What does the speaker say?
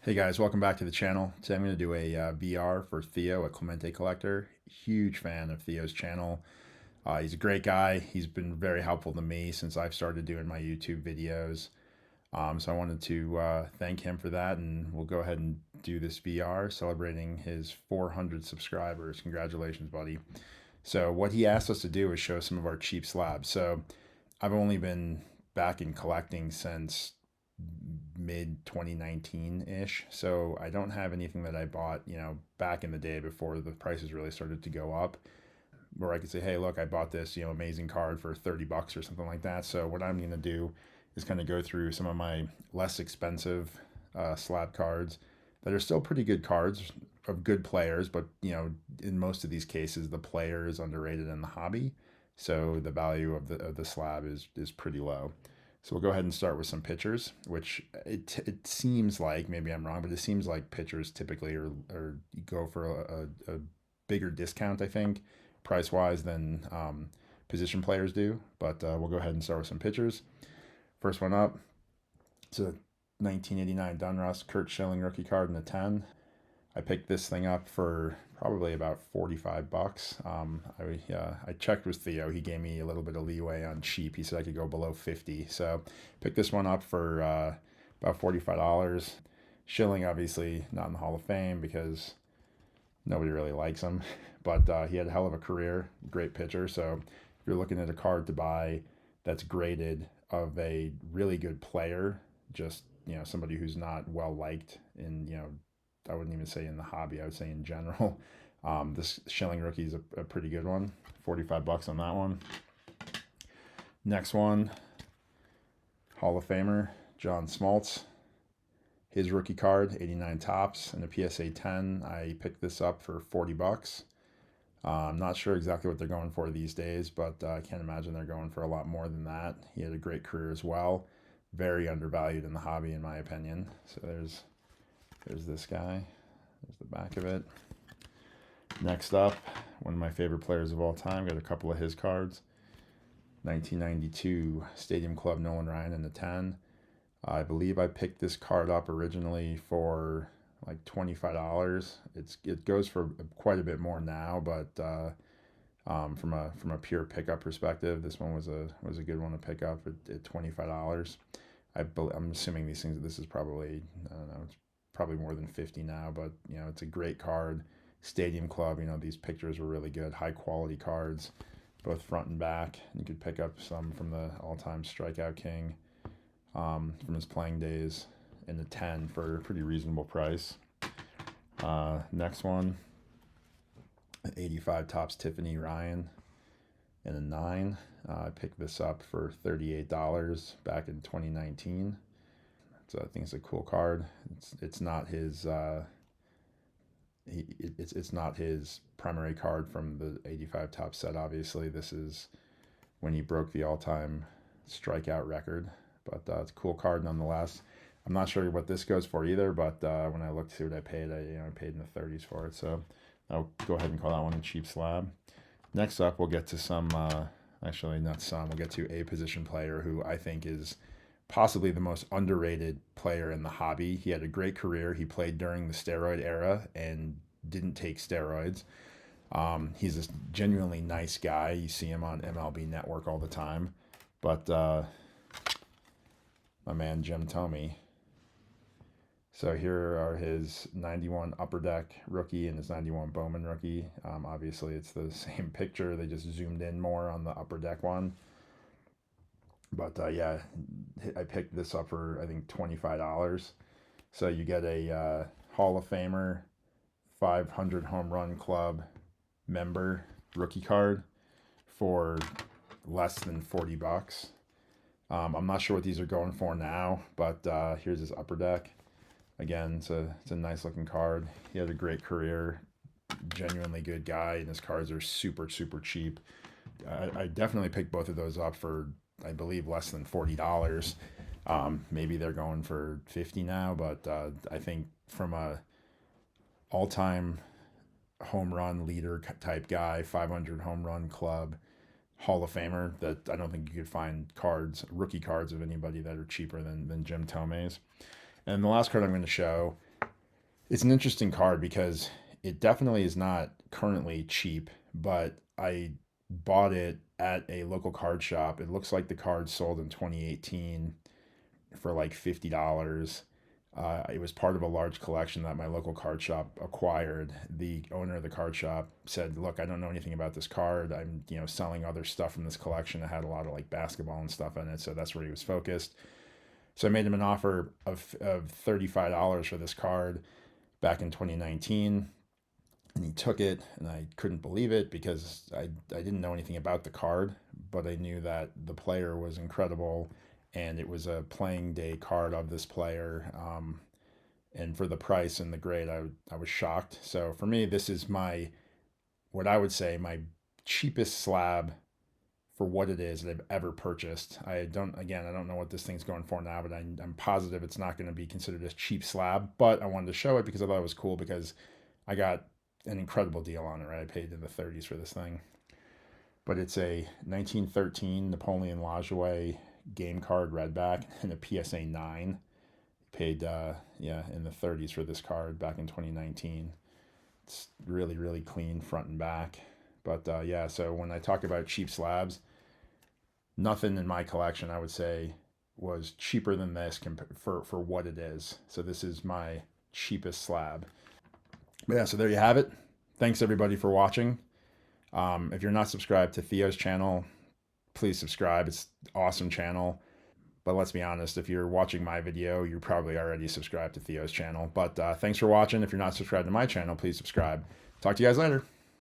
Hey guys, welcome back to the channel. Today I'm going to do a VR for Theo, a Clemente collector. Huge fan of Theo's channel. He's a great guy. He's been very helpful to me since I've started doing my YouTube videos. So I wanted to thank him for that, and we'll go ahead and do this VR celebrating his 400 subscribers. Congratulations, buddy. So what he asked us to do is show some of our cheap slabs. So I've only been back in collecting since mid 2019 ish. So I don't have anything that I bought, back in the day before the prices really started to go up, where I could say, hey, look, I bought this, amazing card for 30 bucks or something like that. So what I'm going to do is kind of go through some of my less expensive slab cards that are still pretty good cards of good players, but in most of these cases, the player is underrated in the hobby. So the value of the slab is pretty low. So we'll go ahead and start with some pitchers, which it seems like, maybe I'm wrong, but it seems like pitchers typically are go for a bigger discount, I think, price wise than position players do. But we'll go ahead and start with some pitchers. First one up, it's a 1989 Dunruss Kurt Schilling rookie card in the 10. I picked this thing up for probably about 45 bucks. I checked with Theo. He gave me a little bit of leeway on cheap. He said I could go below 50. So picked this one up for about $45. Schilling, obviously, not in the Hall of Fame because nobody really likes him. But he had a hell of a career, great pitcher. So if you're looking at a card to buy that's graded of a really good player, just somebody who's not well liked in I wouldn't even say in the hobby. I would say in general. This Schilling rookie is a pretty good one. 45 bucks on that one. Next one, Hall of Famer John Smoltz. His rookie card, 89 tops and a PSA 10. I picked this up for 40 bucks. I'm not sure exactly what they're going for these days, but I can't imagine they're going for a lot more than that. He had a great career as well. Very undervalued in the hobby, in my opinion. So there's this guy. There's the back of it. Next up, one of my favorite players of all time. Got a couple of his cards. 1992 Stadium Club Nolan Ryan in the 10. I believe I picked this card up originally for like $25. It goes for quite a bit more now, but from a pure pickup perspective, this one was a good one to pick up at $25. I'm assuming this is probably, I don't know, it's probably more than 50 now, but it's a great card. Stadium Club, these pictures were really good, high quality cards, both front and back. You could pick up some from the all-time strikeout king from his playing days in the 10 for a pretty reasonable price. Next one, 85 tops Tiffany Ryan in a 9. I picked this up for $38 back in 2019. So I think it's a cool card. It's not his it's not his primary card from the 85 top set. Obviously, this is when he broke the all-time strikeout record. But it's a cool card nonetheless. I'm not sure what this goes for either, but when I looked to see what I paid, I paid in the 30s for it. So I'll go ahead and call that one a cheap slab. Next up, we'll get to some. Actually, not some. We'll get to a position player who I think is possibly the most underrated player in the hobby. He had a great career. He played during the steroid era and didn't take steroids. He's a genuinely nice guy. You see him on MLB Network all the time. But my man Jim Thome. So here are his 91 Upper Deck rookie and his 91 Bowman rookie. Obviously, it's the same picture. They just zoomed in more on the Upper Deck one. But yeah, I picked this up for, I think, $25. So you get a Hall of Famer, 500 Home Run Club member rookie card for less than 40 bucks. I'm not sure what these are going for now, but here's his Upper Deck. Again, it's a nice looking card. He had a great career, genuinely good guy, and his cards are super, super cheap. I definitely picked both of those up for, I believe, less than $40. Maybe they're going for 50 now, but I think from a all-time home run leader type guy, 500 home run club, Hall of Famer, that I don't think you could find rookie cards of anybody that are cheaper than Jim Thome's. And the last card I'm going to show It's an interesting card because it definitely is not currently cheap, but I bought it at a local card shop. It looks like the card sold in 2018 for like $50. It was part of a large collection that my local card shop acquired. The owner of the card shop said, "Look, I don't know anything about this card. I'm, selling other stuff from this collection that had a lot of like basketball and stuff in it." So that's where he was focused. So I made him an offer of $35 for this card back in 2019, and he took it, and I couldn't believe it because I didn't know anything about the card, but I knew that the player was incredible, and it was a playing day card of this player. And for the price and the grade, I was shocked. So for me, this is what I would say, my cheapest slab for what it is that I've ever purchased. I don't know what this thing's going for now, but I'm positive it's not going to be considered a cheap slab. But I wanted to show it because I thought it was cool because I got an incredible deal on it, right? I paid in the 30s for this thing. But it's a 1913 Napoleon Lajoie game card redback and a PSA 9. Paid, yeah, in the 30s for this card back in 2019. It's really, really clean front and back. But yeah, so when I talk about cheap slabs, nothing in my collection I would say was cheaper than this for what it is. So this is my cheapest slab. But yeah, so there you have it. Thanks everybody for watching. If you're not subscribed to Theo's channel, please subscribe. It's an awesome channel. But let's be honest, if you're watching my video, you're probably already subscribed to Theo's channel. But thanks for watching. If you're not subscribed to my channel, please subscribe. Talk to you guys later.